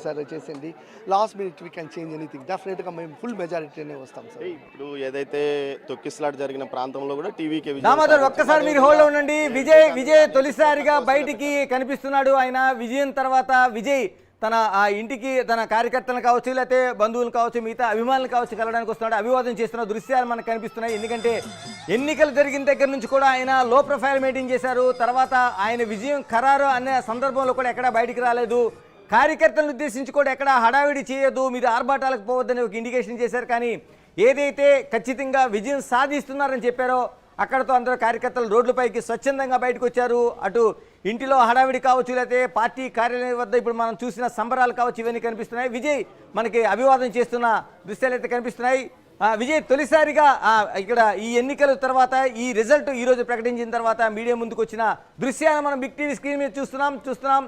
Sir వచ్చేసింది. Last minute we can change anything. డెఫినెట్గా మేము ఫుల్ మెజారిటీనే వస్తాం సార్. ఇప్పుడు ఏదైతే తొక్కిసలాట జరిగిన ప్రాంతంలో కూడా టీవీకి దామోదర్ ఒక్కసారి మీరు హోల్డ్ ఉండండి. విజయ్ తొలిసారిగా బయటికి కనిపిస్తున్నాడు. ఆయన విజయం తర్వాత విజయ్ తన ఆ ఇంటికి తన కార్యకర్తలను కావచ్చు, లేకపోతే బంధువులు కావచ్చు, మిగతా అభిమానులు కావచ్చు కలవడానికి వస్తున్నాడు. అభివాదం చేస్తున్న దృశ్యాలు మనకు కనిపిస్తున్నాయి. ఎందుకంటే ఎన్నికలు జరిగిన దగ్గర నుంచి కూడా ఆయన లో ప్రొఫైల్ మెయింటైన్ చేశారు. తర్వాత ఆయన విజయం ఖరారు అనే సందర్భంలో కూడా ఎక్కడా బయటికి రాలేదు. కార్యకర్తలను ఉద్దేశించి కూడా ఎక్కడా హడావిడి చేయొద్దు, మీరు ఆర్భాటాలకు పోవద్దని ఒక ఇండికేషన్ చేశారు. కానీ ఏదైతే ఖచ్చితంగా విజయం సాధిస్తున్నారని చెప్పారో అక్కడతో అందరూ కార్యకర్తలు రోడ్లపైకి స్వచ్ఛందంగా బయటకు వచ్చారు. అటు ఇంటిలో హడావిడి కావచ్చు, లేకపోతే పార్టీ కార్యాలయం వద్ద ఇప్పుడు మనం చూసిన సంబరాలు కావచ్చు, ఇవన్నీ కనిపిస్తున్నాయి. విజయ్ మనకి అభివాదం చేస్తున్న దృశ్యాలు అయితే కనిపిస్తున్నాయి. విజయ్ తొలిసారిగా ఇక్కడ ఈ ఎన్నికల తర్వాత ఈ రిజల్ట్ ఈరోజు ప్రకటించిన తర్వాత మీడియా ముందుకు వచ్చిన దృశ్యాలను మనం బిగ్ టీవీ స్క్రీన్ మీద చూస్తున్నాం.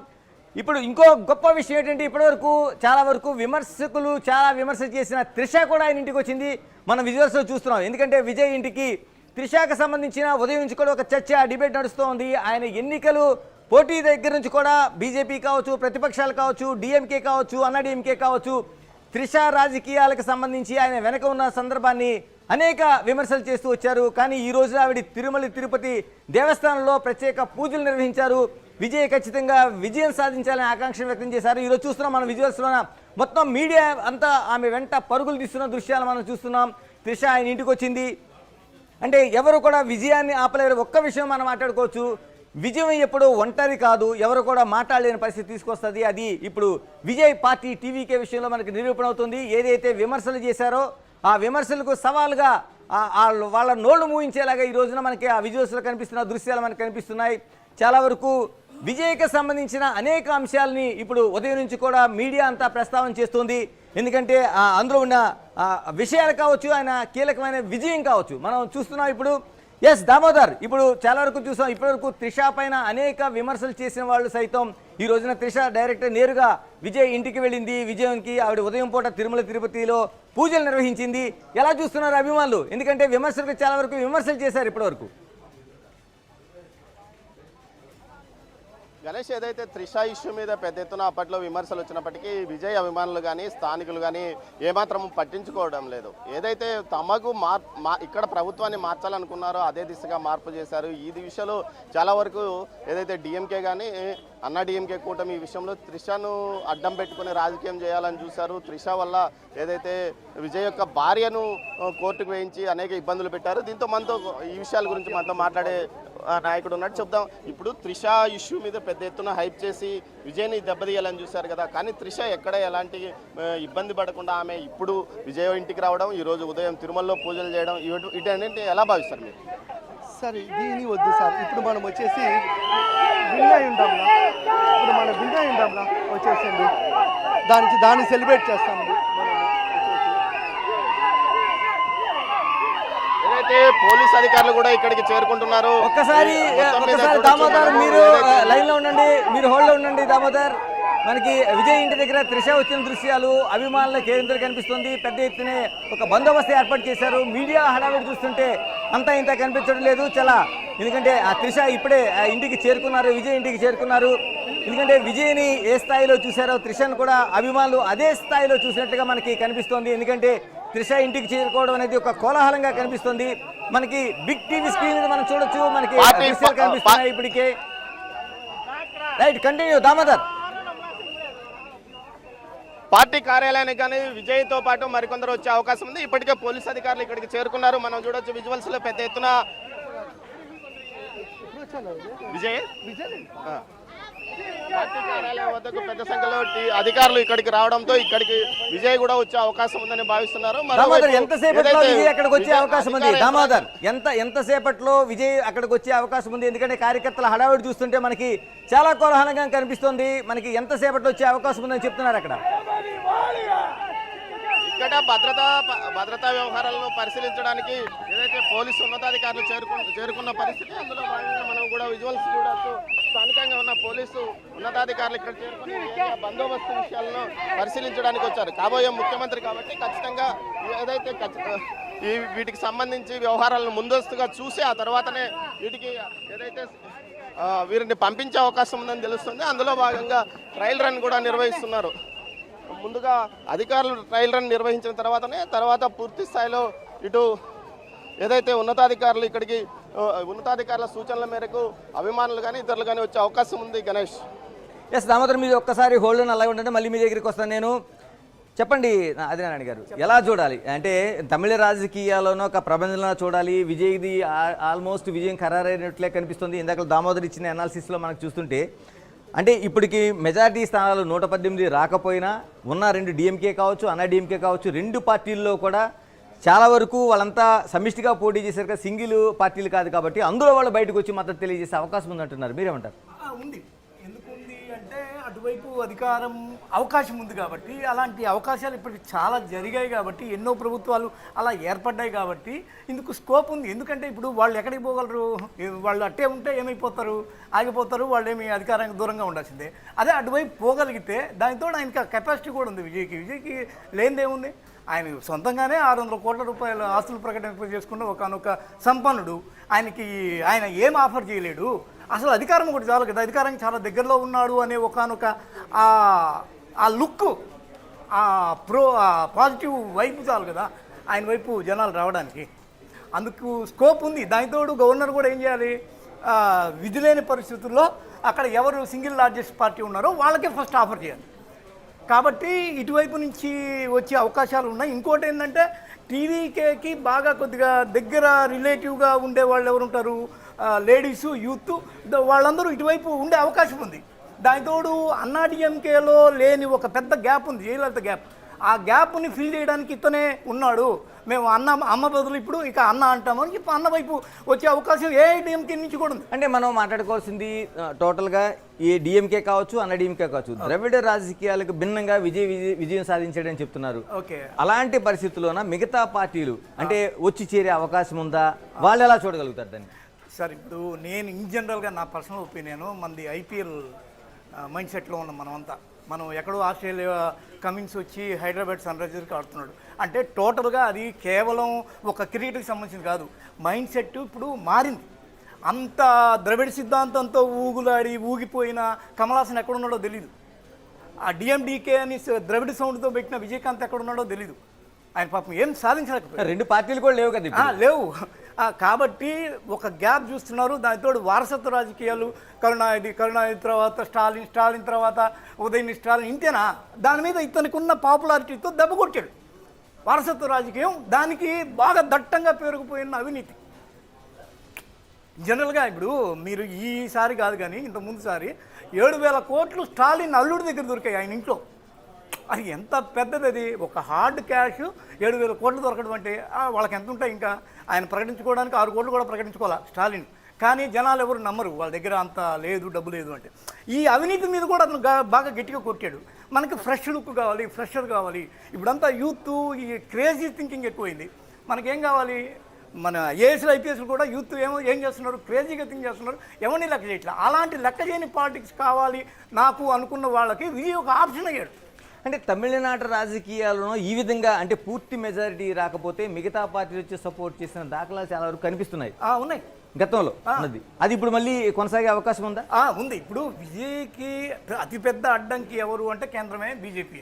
ఇప్పుడు ఇంకో గొప్ప విషయం ఏంటంటే ఇప్పటివరకు చాలా వరకు విమర్శకులు చాలా విమర్శ చేసిన త్రిష కూడా ఆయన ఇంటికి వచ్చింది. మనం విజువల్స్లో చూస్తున్నాం. ఎందుకంటే విజయ్ ఇంటికి త్రిషకు సంబంధించిన ఉదయం నుంచి కూడా ఒక చర్చ డిబేట్ నడుస్తూ ఉంది. ఆయన ఎన్నికలు పోటీ దగ్గర నుంచి కూడా బీజేపీ కావచ్చు, ప్రతిపక్షాలు కావచ్చు, డిఎంకే కావచ్చు, అన్నాడీఎంకే కావచ్చు, త్రిష రాజకీయాలకు సంబంధించి ఆయన వెనక ఉన్న సందర్భాన్ని అనేక విమర్శలు చేస్తూ వచ్చారు. కానీ ఈ రోజు ఆవిడ తిరుపతి దేవస్థానంలో ప్రత్యేక పూజలు నిర్వహించారు. విజయ్ ఖచ్చితంగా విజయం సాధించాలని ఆకాంక్ష వ్యక్తం చేశారు. ఈరోజు చూస్తున్నాం మన విజువల్స్లోన మొత్తం మీడియా అంతా ఆమె వెంట పరుగులు తీస్తున్న దృశ్యాలు మనం చూస్తున్నాం. త్రిష ఆయన ఇంటికి వచ్చింది అంటే ఎవరు కూడా విజయాన్ని ఆపలేరు. ఒక్క విషయం మనం మాట్లాడుకోవచ్చు, విజయం ఎప్పుడు ఒంటరి కాదు, ఎవరు కూడా మాట్లాడలేని పరిస్థితి తీసుకొస్తుంది. అది ఇప్పుడు విజయ్ పార్టీ టీవీకే విషయంలో మనకి నిరూపణ అవుతుంది. ఏదైతే విమర్శలు చేశారో ఆ విమర్శలకు సవాలుగా వాళ్ళ నోళ్లు మూయించేలాగా ఈ రోజున మనకి ఆ విజువల్స్లో కనిపిస్తున్న దృశ్యాలు మనకు కనిపిస్తున్నాయి. చాలా వరకు విజయ్కి సంబంధించిన అనేక అంశాలని ఇప్పుడు ఉదయం నుంచి కూడా మీడియా అంతా ప్రస్తావన చేస్తుంది. ఎందుకంటే అందులో ఉన్న విషయాలు కావచ్చు, ఆయన కీలకమైన విజయం కావచ్చు మనం చూస్తున్నాం. ఇప్పుడు ఎస్ దామోదర్, ఇప్పుడు చాలా వరకు చూసాం. ఇప్పటివరకు త్రిష పైన అనేక విమర్శలు చేసిన వాళ్ళు సైతం ఈ రోజున త్రిష డైరెక్టర్ నేరుగా విజయ్ ఇంటికి వెళ్ళింది. విజయంకి ఆవిడ ఉదయం పూట తిరుపతిలో పూజలు నిర్వహించింది. ఎలా చూస్తున్నారు అభిమానులు? ఎందుకంటే విమర్శలకు చాలా వరకు విమర్శలు చేశారు ఇప్పటివరకు. గణేష్, ఏదైతే త్రిష ఇష్యూ మీద పెద్ద ఎత్తున అప్పట్లో విమర్శలు వచ్చినప్పటికీ విజయ్ అభిమానులు కానీ స్థానికులు కానీ ఏమాత్రం పట్టించుకోవడం లేదు. ఏదైతే తమకు ఇక్కడ ప్రభుత్వాన్ని మార్చాలనుకున్నారో అదే దిశగా మార్పు చేశారు. ఈ విషయంలో చాలా వరకు ఏదైతే డిఎంకే కానీ అన్నా డిఎంకే కూటమి ఈ విషయంలో త్రిషను అడ్డం పెట్టుకుని రాజకీయం చేయాలని చూశారు. త్రిష వల్ల ఏదైతే విజయ్ యొక్క భార్యను కోర్టుకు వేయించి అనేక ఇబ్బందులు పెట్టారు. దీంతో మనతో ఈ విషయాల గురించి మనతో మాట్లాడే నాయకుడు ఉన్నట్టు చెప్దాం. ఇప్పుడు త్రిష ఇష్యూ మీద పెద్ద ఎత్తున హైప్ చేసి విజయ్ని దెబ్బతీయాలని చూశారు కదా, కానీ త్రిష ఎక్కడ ఎలాంటి ఇబ్బంది పడకుండా ఆమె ఇప్పుడు విజయ్ ఇంటికి రావడం, ఈరోజు ఉదయం తిరుమలలో పూజలు చేయడం, ఇటన్నింటి ఎలా భావిస్తారు మీరు? సార్ దీని వద్దు సార్. ఇప్పుడు మనం వచ్చేసి విన్నై ఉంటాంలా వచ్చేసింది, దాన్ని సెలబ్రేట్ చేస్తామండి. పోలీస్ అధికారులు కూడా ఇక్కడికి చేరుకుంటున్నారు. ఒక్కసారి దామోదర్ మీరు లైన్ లో ఉండండి, మీరు హోల్డ్ లో ఉండండి. దామోదర్, మనకి విజయ్ ఇంటి దగ్గర త్రిష వచ్చిన దృశ్యాలు అభిమానుల కేంద్రం కనిపిస్తుంది. పెద్ద ఎత్తున ఒక బందోబస్తు ఏర్పాటు చేశారు. మీడియా హడావిడి చూస్తుంటే అంతా ఇంత కనిపించడం లేదు చాలా. ఎందుకంటే ఆ త్రిష ఇప్పుడే ఇంటికి చేరుకున్నారు, విజయ్ ఇంటికి చేరుకున్నారు. ఎందుకంటే విజయ్ని ఏ స్థాయిలో చూశారో త్రిషను కూడా అభిమానులు అదే స్థాయిలో చూసినట్టుగా మనకి కనిపిస్తోంది. ఎందుకంటే త్రిష ఇంటికి చేరుకోవడం అనేది ఒక కోలాహలంగా కనిపిస్తుంది. మనకి బిగ్ టీవీ స్క్రీన్ మీద మనం చూడొచ్చు, మనకి దృశ్యాలు కనిపిస్తున్నాయి ఇప్పటికే. Right, continue Damodar. పార్టీ కార్యాలయానికి కానీ విజయ్తో పాటు మరికొందరు వచ్చే అవకాశం ఉంది. ఇప్పటికే పోలీస్ అధికారులు ఇక్కడికి చేరుకున్నారు. మనం చూడొచ్చు విజువల్స్ లో పెద్ద ఎత్తున విజయ్ పార్టీ కార్యాలయం వద్దకు పెద్ద సంఖ్యలో అధికారులు ఇక్కడికి రావడంతో ఇక్కడికి విజయ్ కూడా వచ్చే అవకాశం ఉందని భావిస్తున్నారు. ఎంతసేపట్లో విజయ్ అక్కడికి వచ్చే అవకాశం ఉంది దామోదర్? ఎంతసేపట్లో విజయ్ అక్కడికి వచ్చే అవకాశం ఉంది? ఎందుకంటే కార్యకర్తల హడావిడి చూస్తుంటే మనకి చాలా కోలాహలంగా కనిపిస్తుంది. మనకి ఎంతసేపట్లో వచ్చే అవకాశం ఉందని చెప్తున్నారు అక్కడ. ఇక్కడ భద్రతా వ్యవహారాలను పరిశీలించడానికి ఏదైతే పోలీసు ఉన్నతాధికారులు చేరుకున్న పరిస్థితి, అందులో భాగంగా మనం కూడా విజువల్స్ చూడవచ్చు. స్థానికంగా ఉన్న పోలీసు ఉన్నతాధికారులు ఇక్కడ చేరుకుని బందోబస్తు విషయాలను పరిశీలించడానికి వచ్చారు. కాబోయే ముఖ్యమంత్రి కాబట్టి ఖచ్చితంగా ఏదైతే వీటికి సంబంధించి వ్యవహారాలను ముందస్తుగా చూసి ఆ తర్వాతనే వీటికి ఏదైతే వీరిని పంపించే అవకాశం ఉందని తెలుస్తుంది. అందులో భాగంగా ట్రయల్ రన్ కూడా నిర్వహిస్తున్నారు. ముందుగా అధికారులు ట్రయల్ రన్ నిర్వహించిన తర్వాత పూర్తి స్థాయిలో ఇటు ఏదైతే ఉన్నతాధికారులు ఇక్కడికి ఉన్నతాధికారుల సూచనల మేరకు అభిమానులు కానీ ఇతరులు కానీ వచ్చే అవకాశం ఉంది. గణేష్. ఎస్ దామోదర్, మీరు ఒక్కసారి హోల్డ్ అలాగే ఉండండి, మళ్ళీ మీ దగ్గరికి వస్తాను నేను. చెప్పండి ఆదినారాయణ గారు, ఎలా చూడాలి అంటే తమిళ రాజకీయాల్లోనూ ఒక ప్రబంధంలో చూడాలి? విజయ్ది ఆల్మోస్ట్ విజయం ఖరారైనట్లే కనిపిస్తుంది. ఇందాక దామోదర్ ఇచ్చిన అనాలిసిస్లో మనకు చూస్తుంటే అంటే ఇప్పటికి మెజారిటీ స్థానాలు 118 రాకపోయినా ఉన్న 2 డిఎంకే కావచ్చు, అన్నా డిఎంకే కావచ్చు, 2 పార్టీల్లో కూడా చాలా వరకు వాళ్ళంతా సమిష్టిగా పోటీ చేశారు కదా, సింగిల్ పార్టీలు కాదు కాబట్టి అందులో వాళ్ళు బయటకు వచ్చి మద్దతు తెలియజేసే అవకాశం ఉందంటున్నారు. మీరేమంటారు? ఉంది. ఎందుకుంది అంటే అటువైపు అధికారం అవకాశం ఉంది కాబట్టి, అలాంటి అవకాశాలు ఇప్పటికి చాలా జరిగాయి కాబట్టి, ఎన్నో ప్రభుత్వాలు అలా ఏర్పడ్డాయి కాబట్టి ఇందుకు స్కోప్ ఉంది. ఎందుకంటే ఇప్పుడు వాళ్ళు ఎక్కడికి పోగలరు? వాళ్ళు అట్టే ఉంటే ఏమైపోతారు? ఆగిపోతారు. వాళ్ళు ఏమి అధికారానికి దూరంగా ఉండాల్సిందే. అదే అటువైపు పోగలిగితే దానితో ఆయనకి కెపాసిటీ కూడా ఉంది. విజయ్కి లేనిదేముంది? ఆయన సొంతంగానే 600 కోట్ల రూపాయల ఆస్తులు ప్రకటన చేసుకున్న ఒకనొక సంపన్నుడు. ఆయన ఏం ఆఫర్ చేయలేడు. అసలు అధికారం ఒకటి చాలు కదా, అధికారానికి చాలా దగ్గరలో ఉన్నాడు అనే ఒకనొక ఆ లుక్, ఆ పాజిటివ్ వైపు చాలు కదా ఆయన వైపు జనాలు రావడానికి. అందుకు స్కోప్ ఉంది. దానితోడు గవర్నర్ కూడా ఏం చేయాలి? విధి లేని పరిస్థితుల్లో అక్కడ ఎవరు సింగిల్ లార్జెస్ట్ పార్టీ ఉన్నారో వాళ్ళకే ఫస్ట్ ఆఫర్ చేయాలి. కాబట్టి ఇటువైపు నుంచి వచ్చే అవకాశాలు ఉన్నాయి. ఇంకోటి ఏంటంటే టీవీకేకి బాగా కొద్దిగా దగ్గర రిలేటివ్గా ఉండే వాళ్ళు ఎవరు ఉంటారు? లేడీసు, యూత్, వాళ్ళందరూ ఇటువైపు ఉండే అవకాశం ఉంది. దానితోడు అన్నాడీఎంకేలో లేని ఒక పెద్ద గ్యాప్ ఉంది, జయలలిత గ్యాప్. ఆ గ్యాప్ని ఫిల్ చేయడానికి ఇతనే ఉన్నాడు. మేము అమ్మ బదులు ఇప్పుడు ఇక అన్న అంటామని చెప్పి అన్న వైపు వచ్చే అవకాశం ఏఐడిఎంకే నుంచి కూడా ఉంది. అంటే మనం మాట్లాడుకోవాల్సింది టోటల్గా ఈ డిఎంకే కావచ్చు, అన్న డిఎంకే కావచ్చు, ద్రవిడ రాజకీయాలకు భిన్నంగా విజయం సాధించాడని చెప్తున్నారు. ఓకే, అలాంటి పరిస్థితుల్లోన మిగతా పార్టీలు అంటే వచ్చి చేరే అవకాశం ఉందా? వాళ్ళు ఎలా చూడగలుగుతారు దాన్ని? సార్ ఇప్పుడు నేను ఇన్ జనరల్గా నా పర్సనల్ ఒపీనియన్, మనది ఐపీఎల్ మైండ్ సెట్లో ఉన్నాం మనమంతా. మనం ఎక్కడో ఆస్ట్రేలియా కమిన్స్ వచ్చి హైదరాబాద్ సన్ రైజర్స్కి ఆడుతున్నాడు అంటే టోటల్గా అది కేవలం ఒక క్రికెట్కి సంబంధించింది కాదు. మైండ్ సెట్ ఇప్పుడు మారింది. అంత ద్రవిడ సిద్ధాంతంతో ఊగిపోయిన కమలాసన్ ఎక్కడున్నాడో తెలీదు. ఆ డిఎండికే అని ద్రవిడ సౌండ్తో పెట్టిన విజయకాంత్ ఎక్కడున్నాడో తెలీదు. ఆయన పాపం ఏం సాధించలేకపోయారు. 2 పార్టీలు కూడా లేవు కదా, లేవు. కాబట్టి ఒక గ్యాప్ చూస్తున్నారు. దానితో వారసత్వ రాజకీయాలు, కరుణానిధి తర్వాత స్టాలిన్ తర్వాత ఉదయనిధి స్టాలిన్, ఇంతేనా? దాని మీద ఇతనికి ఉన్న పాపులారిటీతో దెబ్బ కొట్టాడు. వారసత్వ రాజకీయం దానికి బాగా దట్టంగా పేరుకుపోయిన అవినీతి. జనరల్గా ఇప్పుడు మీరు ఈసారి కాదు కానీ ఇంతకుముందు సారి 7,000 కోట్లు స్టాలిన్ అల్లుడి దగ్గర దొరికాయి ఆయన ఇంట్లో. అది ఎంత పెద్దది! అది ఒక హార్డ్ క్యాష్ 7,000 కోట్లు దొరకడం అంటే వాళ్ళకి ఎంత ఉంటాయి? ఇంకా ఆయన ప్రకటించుకోవడానికి 6 కోట్లు కూడా ప్రకటించుకోవాలా స్టాలిన్. కానీ జనాలు ఎవరు నమ్మరు, వాళ్ళ దగ్గర అంత లేదు, డబ్బు లేదు అంటే. ఈ అవినీతి మీద కూడా అతను బాగా గట్టిగా కొట్టాడు. మనకి ఫ్రెష్ లుక్ కావాలి, ఫ్రెషర్ కావాలి. ఇప్పుడంతా యూత్ ఈ క్రేజీ థింకింగ్ ఎక్కువైంది. మనకేం కావాలి? మన ఏఎస్లు ఐపీఎస్లు కూడా యూత్ ఏం చేస్తున్నారు? క్రేజీగా థింక్ చేస్తున్నారు. ఎవరిని లెక్క చేయట్లా. అలాంటి లెక్క చేయని పాలిటిక్స్ కావాలి నాకు అనుకున్న వాళ్ళకి విజయ్ ఒక ఆప్షన్ అయ్యాడు. అంటే తమిళనాడు రాజకీయాలను ఈ విధంగా అంటే పూర్తి మెజారిటీ రాకపోతే మిగతా పార్టీలు వచ్చి సపోర్ట్ చేసిన దాఖలాలు చాలా వరకు కనిపిస్తున్నాయి. ఉన్నాయి గతంలో ఉన్నది. అది ఇప్పుడు మళ్ళీ కొనసాగే అవకాశం ఉందా? ఉంది. ఇప్పుడు విజయ్కి అతిపెద్ద అడ్డంకి ఎవరు అంటే కేంద్రమే, బీజేపీ.